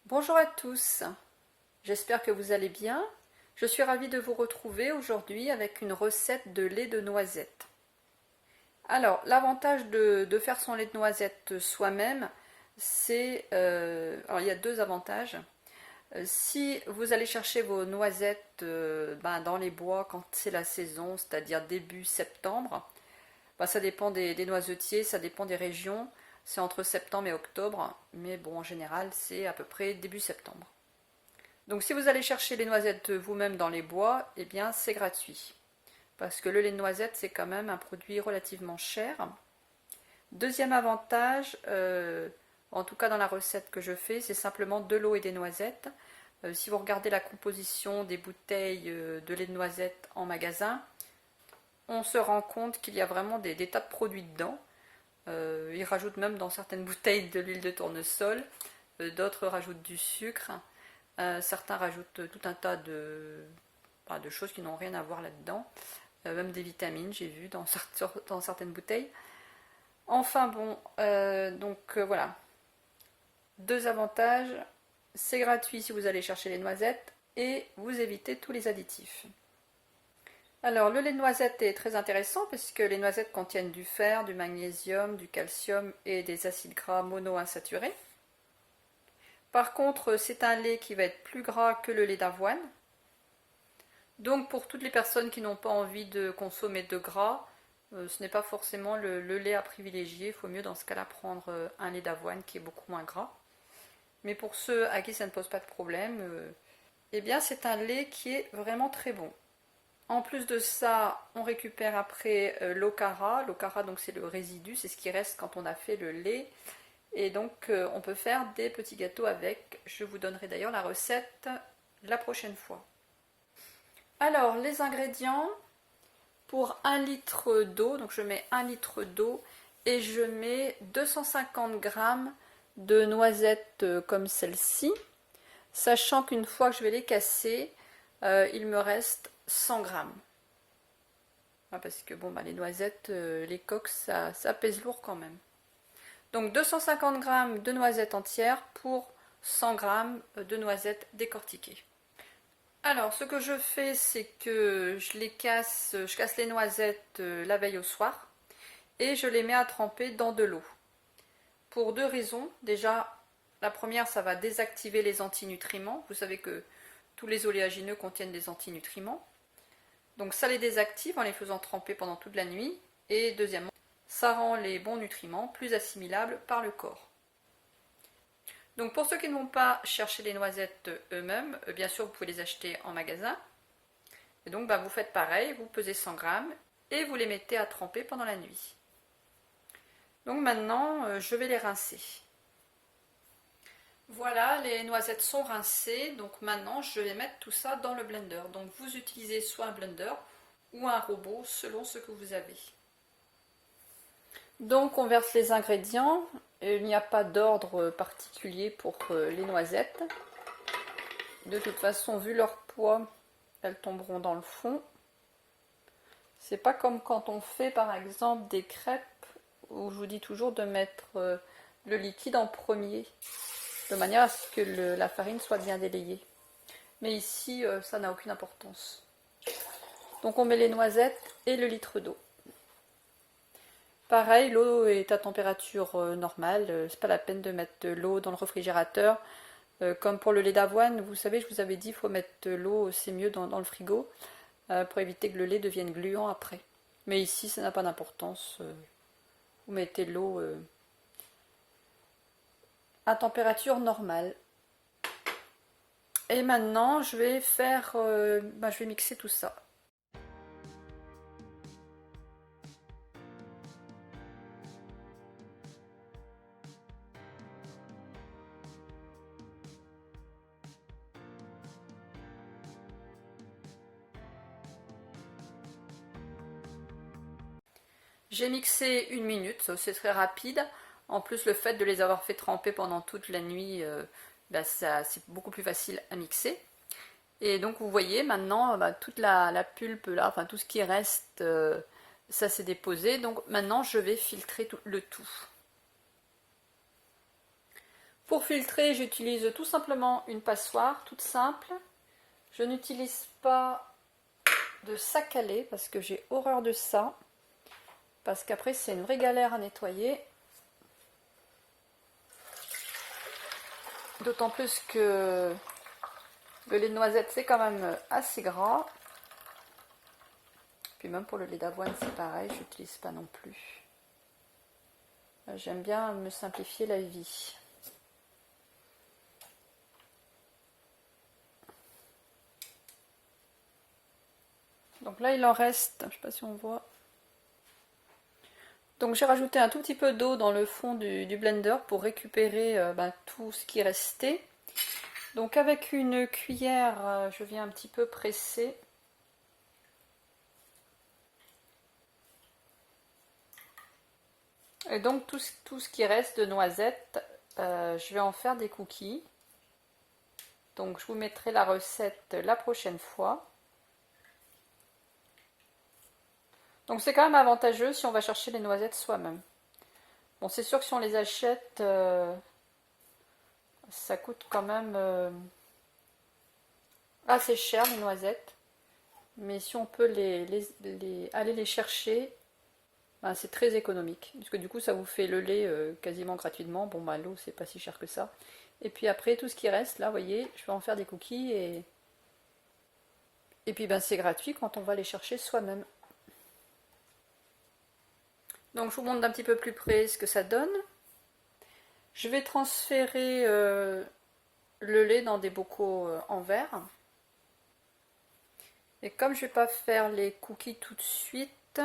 Bonjour à tous, j'espère que vous allez bien. Je suis ravie de vous retrouver aujourd'hui avec une recette de lait de noisette. Alors, l'avantage de faire son lait de noisette soi-même, c'est... alors, il y a deux avantages. Si vous allez chercher vos noisettes dans les bois quand c'est la saison, c'est-à-dire début septembre, ça dépend des noisetiers, ça dépend des régions. C'est entre septembre et octobre, mais bon, en général, c'est à peu près début septembre. Donc si vous allez chercher les noisettes vous-même dans les bois, eh bien c'est gratuit. Parce que le lait de noisette, c'est quand même un produit relativement cher. Deuxième avantage, en tout cas dans la recette que je fais, c'est simplement de l'eau et des noisettes. Si vous regardez la composition des bouteilles de lait de noisette en magasin, on se rend compte qu'il y a vraiment des tas de produits dedans. Ils rajoutent même dans certaines bouteilles de l'huile de tournesol, d'autres rajoutent du sucre. Certains rajoutent tout un tas de choses qui n'ont rien à voir là-dedans. Même des vitamines, j'ai vu dans certaines bouteilles. Enfin bon, voilà. Deux avantages. C'est gratuit si vous allez chercher les noisettes et vous évitez tous les additifs. Alors le lait de noisette est très intéressant parce que les noisettes contiennent du fer, du magnésium, du calcium et des acides gras monoinsaturés. Par contre, c'est un lait qui va être plus gras que le lait d'avoine. Donc pour toutes les personnes qui n'ont pas envie de consommer de gras, ce n'est pas forcément le lait à privilégier. Il faut mieux dans ce cas-là prendre un lait d'avoine qui est beaucoup moins gras. Mais pour ceux à qui ça ne pose pas de problème, eh bien c'est un lait qui est vraiment très bon. En plus de ça, on récupère après l'okara. L'okara, donc c'est le résidu, c'est ce qui reste quand on a fait le lait. Et donc on peut faire des petits gâteaux avec. Je vous donnerai d'ailleurs la recette la prochaine fois. Alors les ingrédients, pour 1 litre d'eau, donc je mets 1 litre d'eau et je mets 250 g de noisettes comme celle-ci, sachant qu'une fois que je vais les casser, il me reste 100 g. Parce que bon, les noisettes, les coques, ça pèse lourd quand même. Donc 250 g de noisettes entières pour 100 g de noisettes décortiquées. Alors ce que je fais, c'est que je casse les noisettes la veille au soir et je les mets à tremper dans de l'eau. Pour deux raisons. Déjà, la première, ça va désactiver les antinutriments. Vous savez que tous les oléagineux contiennent des antinutriments. Donc ça les désactive en les faisant tremper pendant toute la nuit. Et deuxièmement, ça rend les bons nutriments plus assimilables par le corps. Donc pour ceux qui ne vont pas chercher les noisettes eux-mêmes, bien sûr vous pouvez les acheter en magasin. Et donc vous faites pareil, vous pesez 100 g et vous les mettez à tremper pendant la nuit. Donc maintenant je vais les rincer. Voilà, les noisettes sont rincées, donc maintenant je vais mettre tout ça dans le blender. Donc vous utilisez soit un blender ou un robot selon ce que vous avez. Donc on verse les ingrédients, il n'y a pas d'ordre particulier pour les noisettes. De toute façon, vu leur poids, elles tomberont dans le fond. C'est pas comme quand on fait par exemple des crêpes où je vous dis toujours de mettre le liquide en premier, de manière à ce que la farine soit bien délayée. Mais ici, ça n'a aucune importance. Donc on met les noisettes et le litre d'eau. Pareil, l'eau est à température normale, c'est pas la peine de mettre de l'eau dans le réfrigérateur. Comme pour le lait d'avoine, vous savez, je vous avais dit, il faut mettre de l'eau, c'est mieux dans le frigo, pour éviter que le lait devienne gluant après. Mais ici, ça n'a pas d'importance. Vous mettez de l'eau à température normale. Et maintenant, je vais je vais mixer tout ça. J'ai mixé 1 minute, c'est très rapide. En plus, le fait de les avoir fait tremper pendant toute la nuit, c'est beaucoup plus facile à mixer. Et donc vous voyez maintenant toute la pulpe là, enfin tout ce qui reste, ça s'est déposé. Donc maintenant je vais filtrer le tout. Pour filtrer, j'utilise tout simplement une passoire, toute simple. Je n'utilise pas de sac à lait parce que j'ai horreur de ça. Parce qu'après, c'est une vraie galère à nettoyer. D'autant plus que le lait de noisette, c'est quand même assez gras. Puis même pour le lait d'avoine, c'est pareil, je n'utilise pas non plus. J'aime bien me simplifier la vie. Donc là, il en reste, je ne sais pas si on voit. Donc j'ai rajouté un tout petit peu d'eau dans le fond du blender pour récupérer tout ce qui restait. Donc avec une cuillère, je viens un petit peu presser. Et donc tout ce qui reste de noisettes, je vais en faire des cookies. Donc je vous mettrai la recette la prochaine fois. Donc c'est quand même avantageux si on va chercher les noisettes soi-même. Bon, c'est sûr que si on les achète, ça coûte quand même assez cher les noisettes. Mais si on peut aller les chercher, ben, c'est très économique. Parce que du coup ça vous fait le lait quasiment gratuitement. Bon bah l'eau c'est pas si cher que ça. Et puis après tout ce qui reste, là vous voyez, je vais en faire des cookies et puis ben, c'est gratuit quand on va les chercher soi-même. Donc je vous montre d'un petit peu plus près ce que ça donne. Je vais transférer le lait dans des bocaux en verre. Et comme je ne vais pas faire les cookies tout de suite,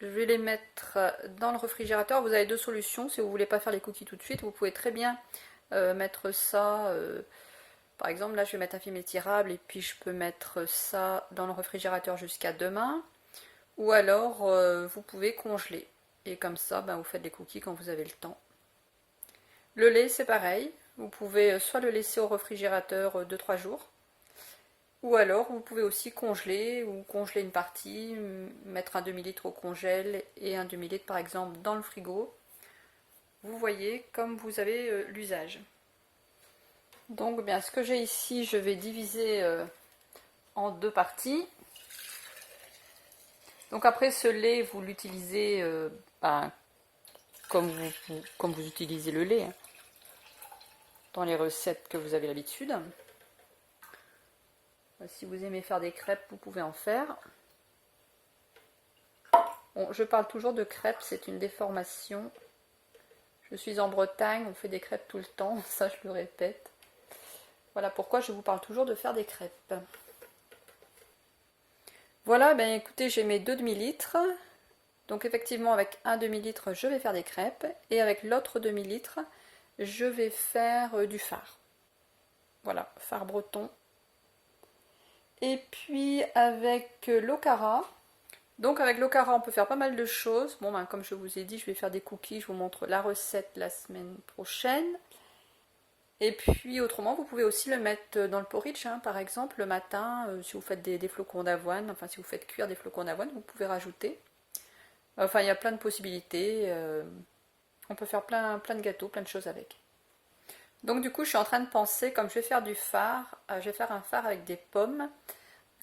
je vais les mettre dans le réfrigérateur. Vous avez deux solutions. Si vous ne voulez pas faire les cookies tout de suite, vous pouvez très bien mettre ça. Par exemple, là je vais mettre un film étirable et puis je peux mettre ça dans le réfrigérateur jusqu'à demain. Ou alors, vous pouvez congeler. Et comme ça, ben, vous faites des cookies quand vous avez le temps. Le lait, c'est pareil. Vous pouvez soit le laisser au réfrigérateur 2-3 jours. Ou alors, vous pouvez aussi congeler ou congeler une partie, mettre un demi-litre au congèle et un demi-litre par exemple dans le frigo. Vous voyez comme vous avez l'usage. Donc, bien, ce que j'ai ici, je vais diviser en deux parties. Donc après ce lait, vous l'utilisez comme vous utilisez le lait, hein, dans les recettes que vous avez l'habitude. Si vous aimez faire des crêpes, vous pouvez en faire. Bon, je parle toujours de crêpes, c'est une déformation. Je suis en Bretagne, on fait des crêpes tout le temps, ça je le répète. Voilà pourquoi je vous parle toujours de faire des crêpes. Voilà, ben écoutez, j'ai mes 2 demi-litres. Donc effectivement, avec un demi-litre, je vais faire des crêpes. Et avec l'autre demi-litre, je vais faire du fard. Voilà, fard breton. Et puis avec l'Okara. Donc avec l'Okara, on peut faire pas mal de choses. Bon, ben, comme je vous ai dit, je vais faire des cookies. Je vous montre la recette la semaine prochaine. Et puis autrement, vous pouvez aussi le mettre dans le porridge, hein, par exemple, le matin, si vous faites des flocons d'avoine, enfin si vous faites cuire des flocons d'avoine, vous pouvez rajouter. Enfin, il y a plein de possibilités. On peut faire plein de gâteaux, plein de choses avec. Donc du coup, je suis en train de penser, comme je vais faire du fard, je vais faire un fard avec des pommes,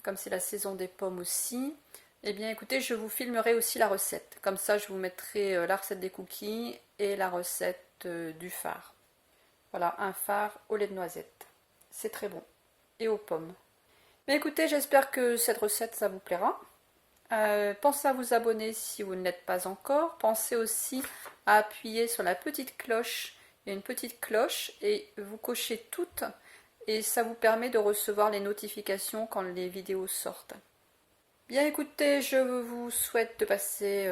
comme c'est la saison des pommes aussi. Eh bien écoutez, je vous filmerai aussi la recette. Comme ça, je vous mettrai la recette des cookies et la recette du fard. Voilà, un fard au lait de noisette. C'est très bon. Et aux pommes. Mais écoutez, j'espère que cette recette, ça vous plaira. Pensez à vous abonner si vous ne l'êtes pas encore. Pensez aussi à appuyer sur la petite cloche. Il y a une petite cloche et vous cochez toutes. Et ça vous permet de recevoir les notifications quand les vidéos sortent. Bien écoutez, je vous souhaite de passer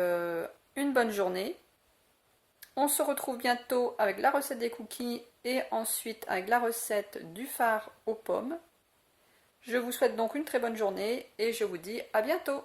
une bonne journée. On se retrouve bientôt avec la recette des cookies et ensuite avec la recette du fard aux pommes. Je vous souhaite donc une très bonne journée et je vous dis à bientôt.